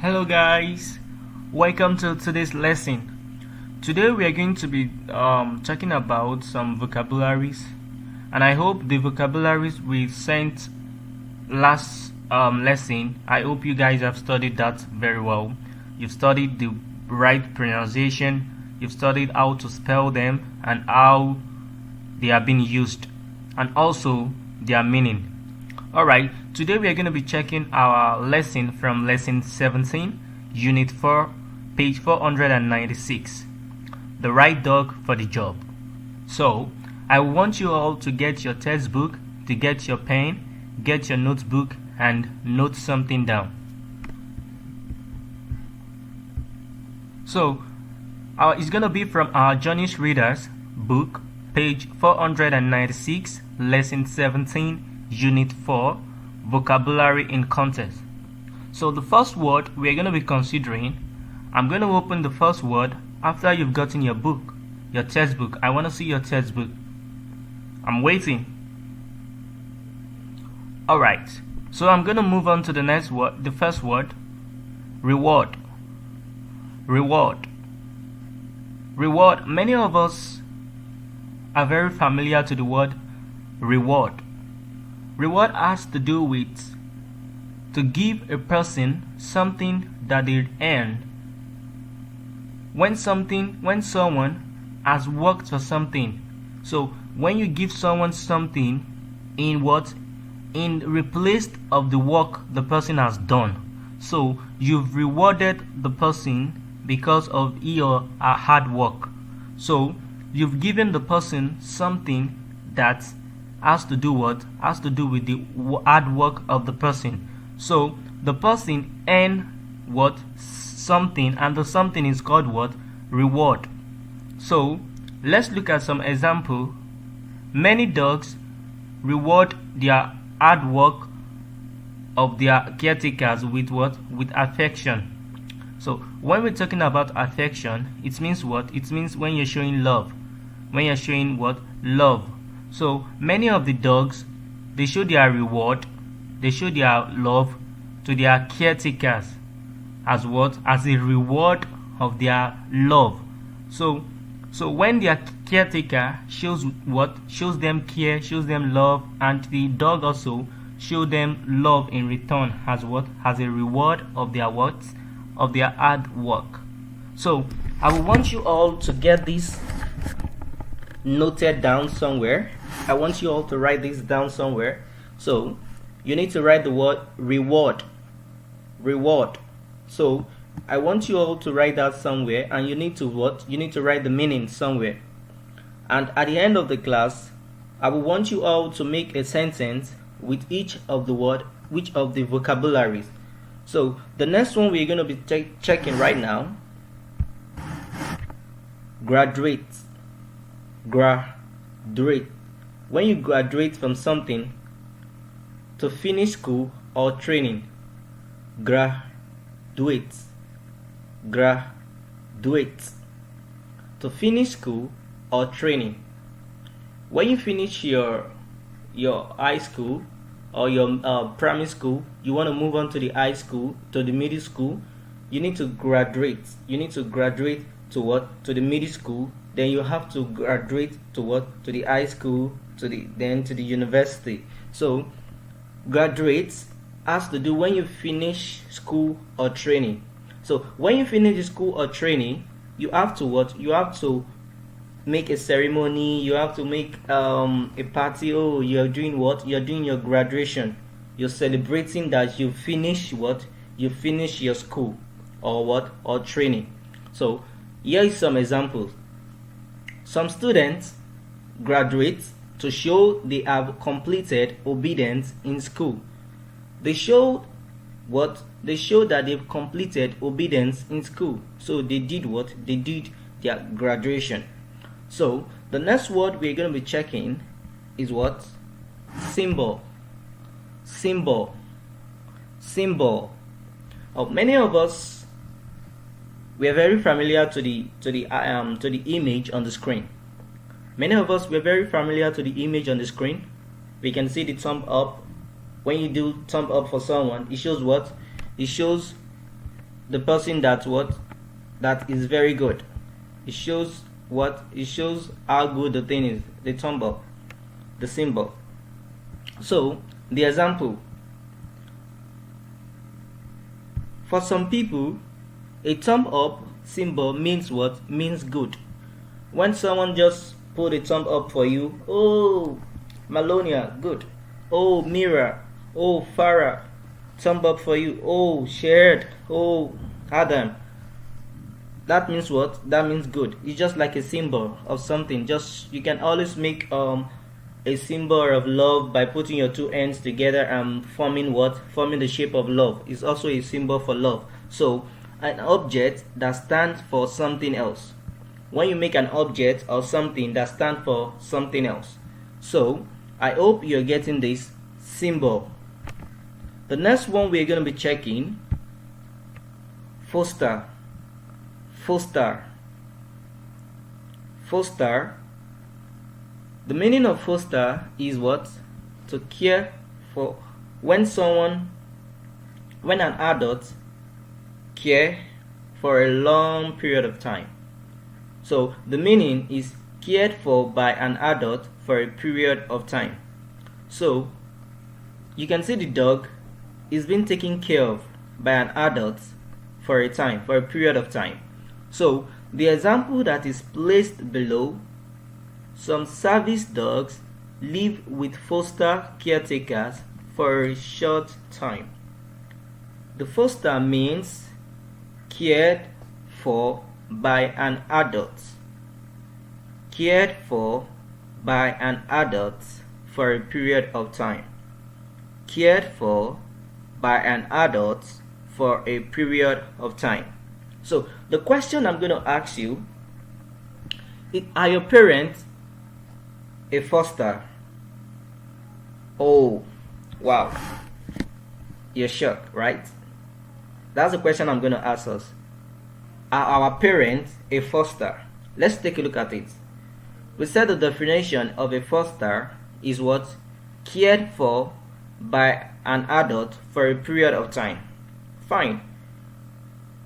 Hello guys, welcome to today's lesson. Today we are going to be talking about some vocabularies, and I hope the vocabularies we sent last lesson, I hope you guys have studied that very well. You've studied the right pronunciation, you've studied how to spell them and how they are being used, and also their meaning. Alright, today we are going to be checking our lesson from lesson 17, unit 4, page 496, the right dog for the job. So, I want you all to get your textbook, to get your pen, get your notebook, and note something down. So, it's going to be from our Johnny's Readers book, page 496, lesson 17, Unit 4, Vocabulary in Context. So the first word we're going to be considering, I'm going to open the first word after you've gotten your book, your textbook. I want to see your textbook. I'm waiting. Alright, so I'm going to move on to the next word, the first word, reward. Reward. Reward. Many of us are very familiar to the word reward. Reward has to do with to give a person something that they earn. When someone has worked for something. So when you give someone something in replace of the work the person has done. So you've rewarded the person because of he or her hard work. So you've given the person something that has to do with the hard work of the person. So the person earn something, and the something is called what? Reward. So let's look at some example. Many dogs reward their hard work of their caretakers with what? With affection. So when we're talking about affection, it means what? It means when you're showing love. When you're showing what? Love. So many of the dogs, they show their reward, they show their love to their caretakers as what? As a reward of their love. So when their caretaker shows what? Shows them care, shows them love, and the dog also show them love in return as what? As a reward of their what? Of their hard work. So I want you all to get this noted down somewhere. I want you all to write this down somewhere. So you need to write the word reward. Reward. So I want you all to write that somewhere, and you need to what? You need to write the meaning somewhere. And at the end of the class, I will want you all to make a sentence with each of the word, which of the vocabularies. So the next one we're going to be checking right now. Graduate. Graduate. When you graduate from something, to finish school or training. Graduate. Graduate. To finish school or training. When you finish your high school or your primary school, you want to move on to the high school, to the middle school, you need to graduate. You need to graduate to what? To the middle school. Then you have to graduate to what? To the high school, then to the university. So graduate has to do when you finish school or training. So when you finish school or training, you have to what? You have to make a ceremony, you have to make a party. Oh, you're doing what? You're doing your graduation. You're celebrating that you finish what? You finish your school or what? Or training. So here is some examples. Some students graduate to show they have completed obedience in school. They show what? They show that they've completed obedience in school. So they did what? They did their graduation. So the next word we're going to be checking is what? Symbol. Symbol. Symbol. Many of us, we are very familiar to the image on the screen. Many of us were very familiar to the image on the screen. We can see the thumb up. When you do thumb up for someone, it shows what? It shows the person that what, that is very good. It shows what, it shows how good the thing is, the thumb up, the symbol. So the example, for some people a thumb up symbol means what, means good. When someone just put a thumb up for you, oh Malonia, good. Oh Mira, oh Farah, thumb up for you. Oh shared, oh Adam, that means what, that means good. It's just like a symbol of something. Just, you can always make a symbol of love by putting your two ends together and forming what, forming the shape of love. It's also a symbol for love. So an object that stands for something else, when you make an object or something that stands for something else. So I hope you're getting this symbol. The next one we're going to be checking, foster. Foster. Foster. The meaning of foster is what? To care for. When an adult care for a long period of time. So the meaning is cared for by an adult for a period of time. So you can see the dog is being taken care of by an adult for a time, for a period of time. So the example that is placed below, some service dogs live with foster caretakers for a short time. The foster means cared for by an adult. Cared for by an adult for a period of time. Cared for by an adult for a period of time. So the question I'm going to ask you, are your parents a foster? Oh, wow. You're shocked, right? That's the question I'm going to ask us. Are our parents a foster? Let's take a look at it. We said the definition of a foster is what? Cared for by an adult for a period of time. Fine.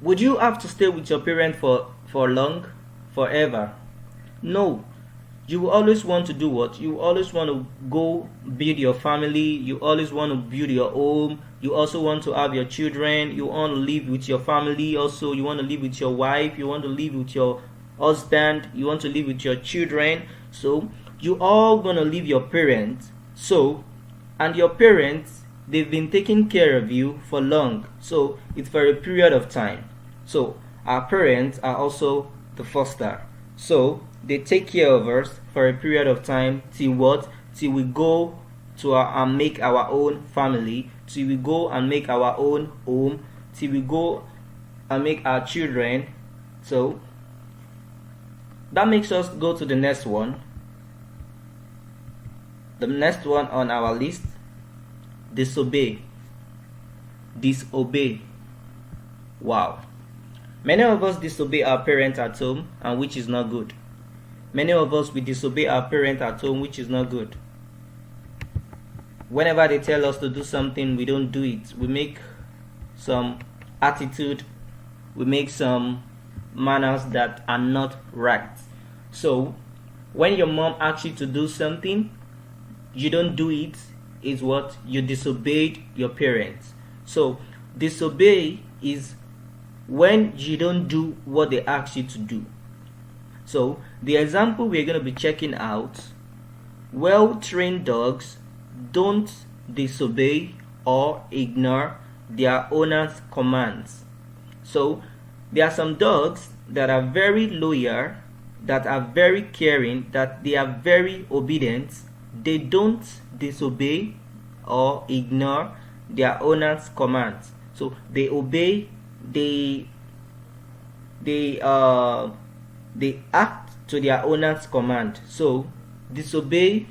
Would you have to stay with your parent for long? Forever? No. You will always want to do what? You always want to go build your family. You always want to build your home. You also want to have your children. You want to live with your family. Also, you want to live with your wife. You want to live with your husband. You want to live with your children. So you all gonna leave your parents. So, and your parents, they've been taking care of you for long. So it's for a period of time. So our parents are also the foster. So they take care of us for a period of time till what? Till we go to and make our own family, till we go and make our own home, till we go and make our children. So that makes us go to the next one. The next one on our list, disobey. Disobey. Wow. Many of us disobey our parents at home, and which is not good. Many of us, we disobey our parents at home, which is not good. Whenever they tell us to do something, we don't do it. We make some attitude, we make some manners that are not right. So when your mom asks you to do something, you don't do it, is what? You disobeyed your parents. So disobey is when you don't do what they ask you to do. So the example we're going to be checking out, well-trained dogs don't disobey or ignore their owner's commands. So there are some dogs that are very loyal, that are very caring, that they are very obedient. They don't disobey or ignore their owner's commands. So they obey, they act to their owner's command. So disobey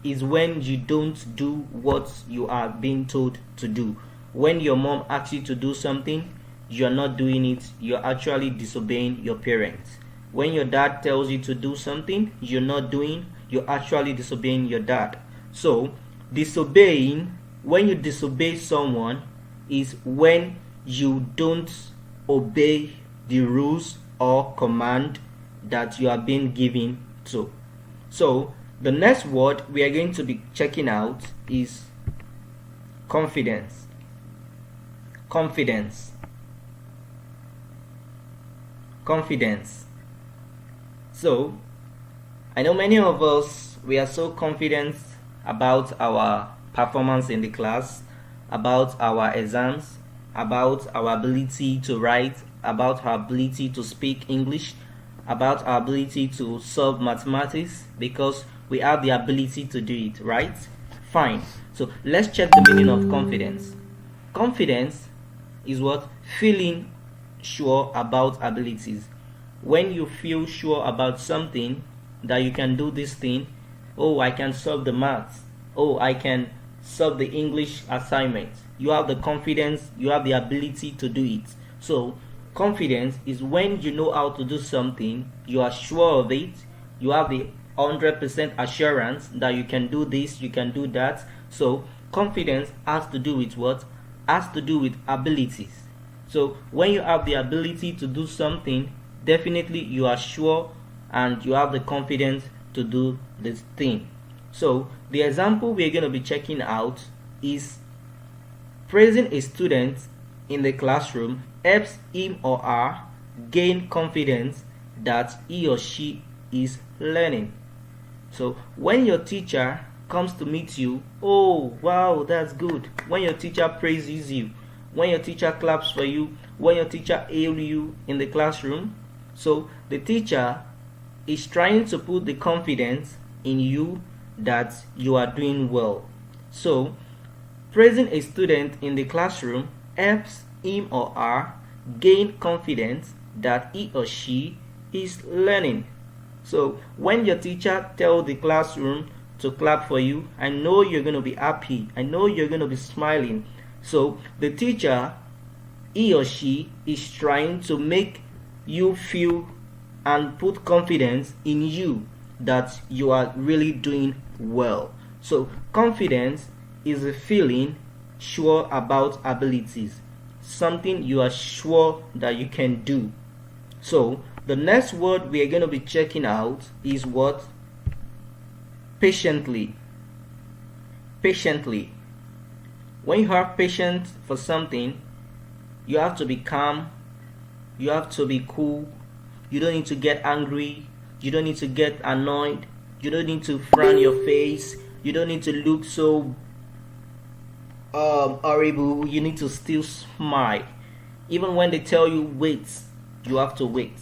is when you don't do what you are being told to do. When your mom asks you to do something, you're not doing it, you're actually disobeying your parents. When your dad tells you to do something, you're not doing, you're actually disobeying your dad. So disobeying, when you disobey someone, is when you don't obey the rules or command that you are being given to. So the next word we are going to be checking out is confidence. Confidence. Confidence. So I know many of us, we are so confident about our performance in the class, about our exams, about our ability to write, about our ability to speak English, about our ability to solve mathematics, because we have the ability to do it, right? Fine. So let's check the meaning of confidence. Confidence is what? Feeling sure about abilities. When you feel sure about something, that you can do this thing, oh, I can solve the maths, oh, I can solve the English assignment. You have the confidence, you have the ability to do it. So confidence is when you know how to do something, you are sure of it, you have the 100% assurance that you can do this, you can do that. So confidence has to do with what? Has to do with abilities. So when you have the ability to do something, definitely you are sure and you have the confidence to do this thing. So the example we're going to be checking out is praising a student in the classroom helps him or her gain confidence that he or she is learning. So when your teacher comes to meet you, oh wow, that's good. When your teacher praises you, when your teacher claps for you, when your teacher hails you in the classroom, so the teacher is trying to put the confidence in you that you are doing well. So praising a student in the classroom helps him or her gain confidence that he or she is learning. So when your teacher tells the classroom to clap for you, I know you're going to be happy, I know you're going to be smiling. So the teacher, he or she is trying to make you feel and put confidence in you that you are really doing well. So confidence is a feeling sure about abilities, something you are sure that you can do. So the next word we are going to be checking out is what? Patiently. Patiently. When you have patience for something, you have to be calm, you have to be cool. You don't need to get angry. You don't need to get annoyed. You don't need to frown your face. You don't need to look so horrible. You need to still smile. Even when they tell you wait, you have to wait.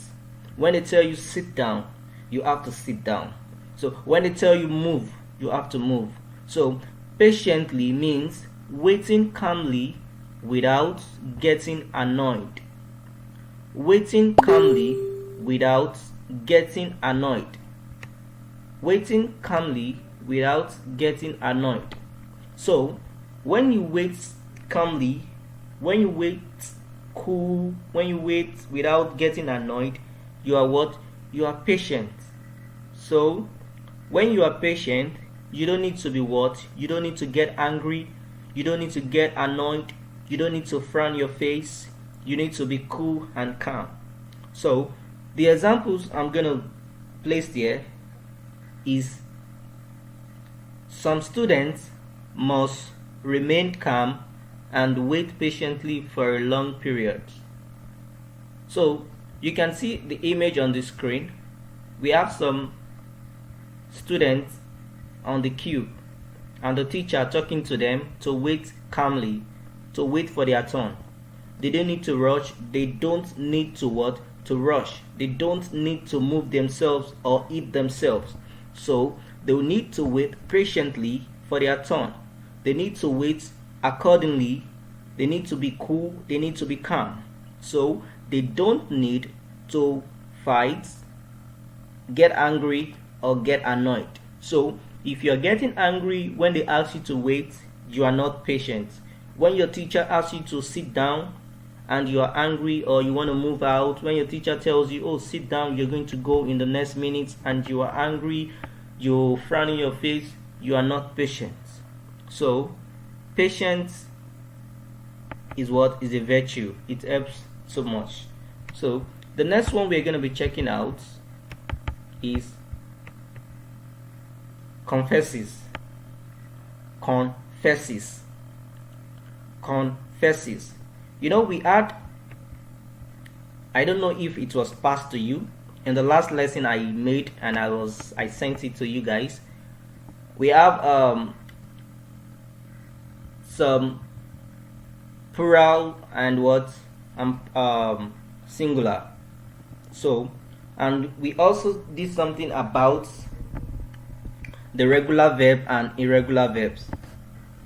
When they tell you sit down, you have to sit down. So when they tell you move, you have to move. So patiently means waiting calmly without getting annoyed. Waiting calmly without getting annoyed. Waiting calmly without getting annoyed. So when you wait calmly, when you wait cool, when you wait without getting annoyed, you are what? You are patient. So when you are patient, you don't need to be what? You don't need to get angry, you don't need to get annoyed, you don't need to frown your face, you need to be cool and calm. So the examples I'm going to place there is some students must remain calm and wait patiently for a long period. So you can see the image on the screen. We have some students on the queue and the teacher talking to them to wait calmly, to wait for their turn. They don't need to rush, they don't need to what? To rush. They don't need to move themselves or eat themselves. So they will need to wait patiently for their turn. They need to wait accordingly. They need to be cool, they need to be calm. So they don't need to fight, get angry, or get annoyed. So if you're getting angry when they ask you to wait, you are not patient. When your teacher asks you to sit down and you are angry or you want to move out, when your teacher tells you, oh, sit down, you're going to go in the next minute, and you are angry, you're frowning your face, you are not patient. So patience is what? Is a virtue. It helps so much. So the next one we're going to be checking out is confesses. Confesses. Confesses. You know, we had, I don't know if it was passed to you in the last lesson I made, and I sent it to you guys. We have some plural and what singular. So, and we also did something about the regular verb and irregular verbs.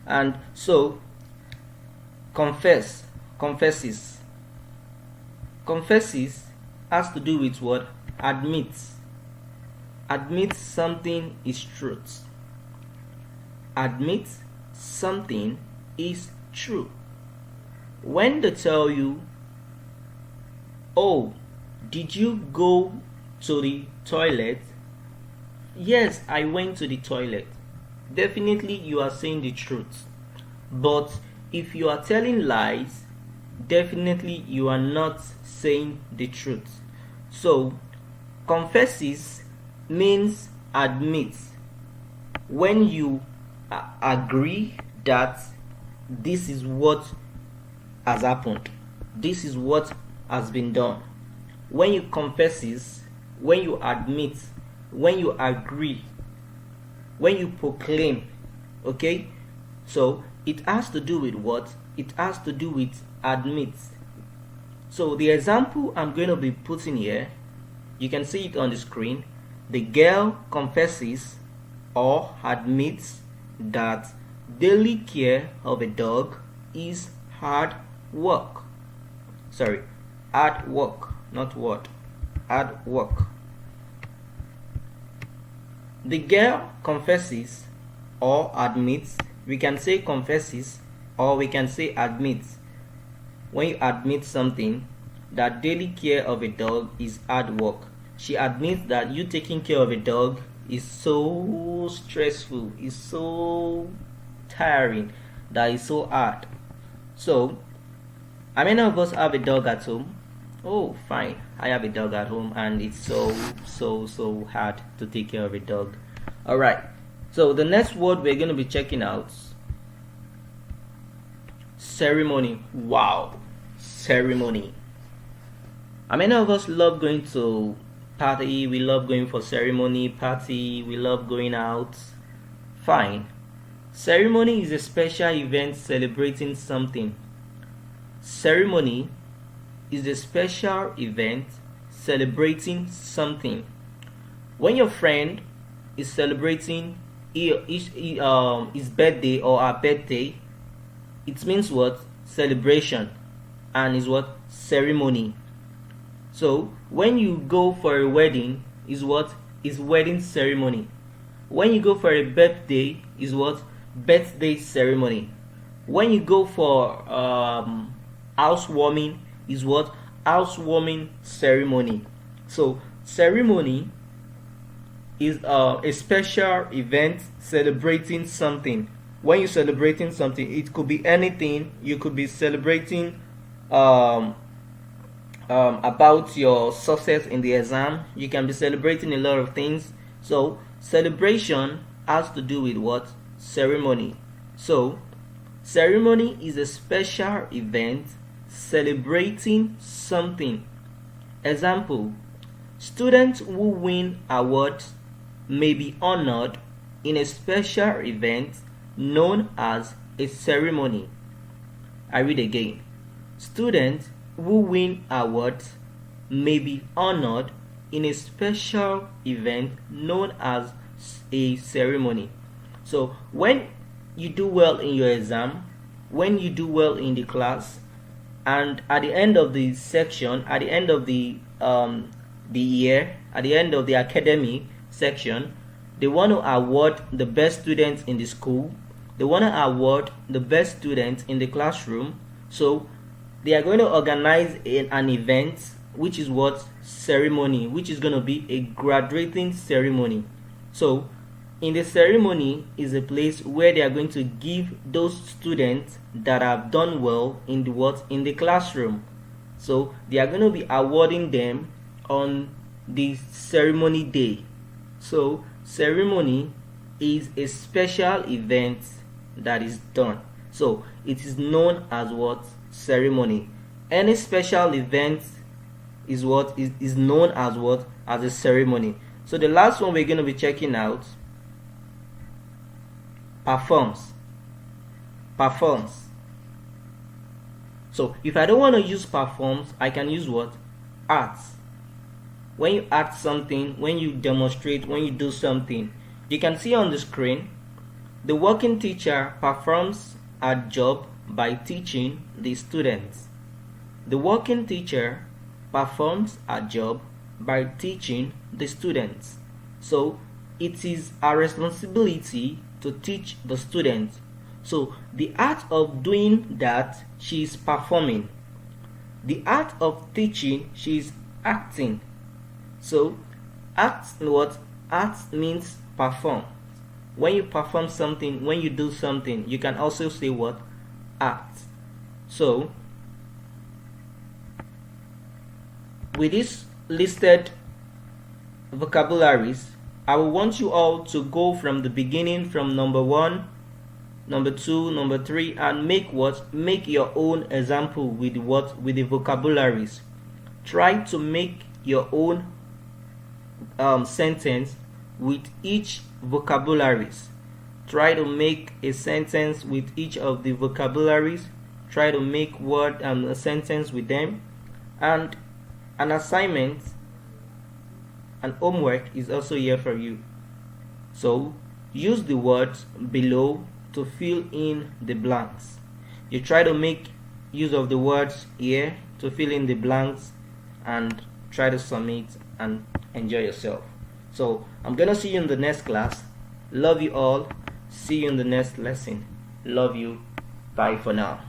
And so confesses has to do with what? Admits something is truth. Admits something is true. When they tell you, oh, did you go to the toilet? Yes, I went to the toilet. Definitely you are saying the truth. But if you are telling lies, definitely you are not saying the truth. So confesses means admits. When you agree that this is what has happened, this is what has been done. When you confesses, when you admit, when you agree, when you proclaim, okay? So it has to do with what? It has to do with admit. So the example I'm going to be putting here, you can see it on the screen. The girl confesses or admits that daily care of a dog is hard work. Sorry, hard work, not what? Hard work. The girl confesses or admits. We can say confesses or we can say admits. When you admit something, that daily care of a dog is hard work. She admits that you taking care of a dog is so stressful, is so tiring, that is so hard. So, how many of us have a dog at home? Oh, fine. I have a dog at home, and it's so hard to take care of a dog. Alright, so the next word we're going to be checking out, ceremony. Wow, ceremony. How many of us love going to party? We love going for ceremony, party, we love going out. Fine. Ceremony is a special event celebrating something. Ceremony is a special event celebrating something. When your friend is celebrating his birthday or her birthday, it means what? Celebration, and is what? Ceremony. So when you go for a wedding, is what? Is wedding ceremony. When you go for a birthday, is what? Birthday ceremony. When you go for housewarming, is what? Housewarming ceremony. So ceremony is a special event celebrating something. When you're celebrating something, it could be anything. You could be celebrating about your success in the exam. You can be celebrating a lot of things. So celebration has to do with what? Ceremony. So ceremony is a special event celebrating something. Example, students who win awards may be honored in a special event known as a ceremony. I read again. Students who win awards may be honored in a special event known as a ceremony. So when you do well in your exam, when you do well in the class, and at the end of the section, at the end of the year, at the end of the academy section, they want to award the best students in the school. They want to award the best students in the classroom. So they are going to organize an event, which is what? Ceremony, which is going to be a graduating ceremony. So in the ceremony is a place where they are going to give those students that have done well in the what? In the classroom. So they are going to be awarding them on the ceremony day. So ceremony is a special event that is done. So it is known as what? Ceremony. Any special event is what is known as what? As a ceremony. So the last one we're going to be checking out, performs. Performs. So if I don't want to use performs, I can use what? Acts. When you act something, when you demonstrate, when you do something, you can see on the screen, the working teacher performs a job by teaching the students. The working teacher performs a job by teaching the students. So it is our responsibility to teach the students. So the act of doing that, she is performing. The act of teaching, she is acting. So act, what? Act means perform. When you perform something, when you do something, you can also say what? Act. So with this listed vocabularies, I will want you all to go from the beginning, from number 1, number 2, number 3, and make what? Make your own example with what? With the vocabularies. Try to make your own sentence with each vocabularies. Try to make a sentence with each of the vocabularies. Try to make a sentence with them. And an assignment, an homework is also here for you. So use the words below to fill in the blanks. You try to make use of the words here to fill in the blanks and try to submit and enjoy yourself. So I'm gonna see you in the next class. Love you all. See you in the next lesson. Love you. Bye for now.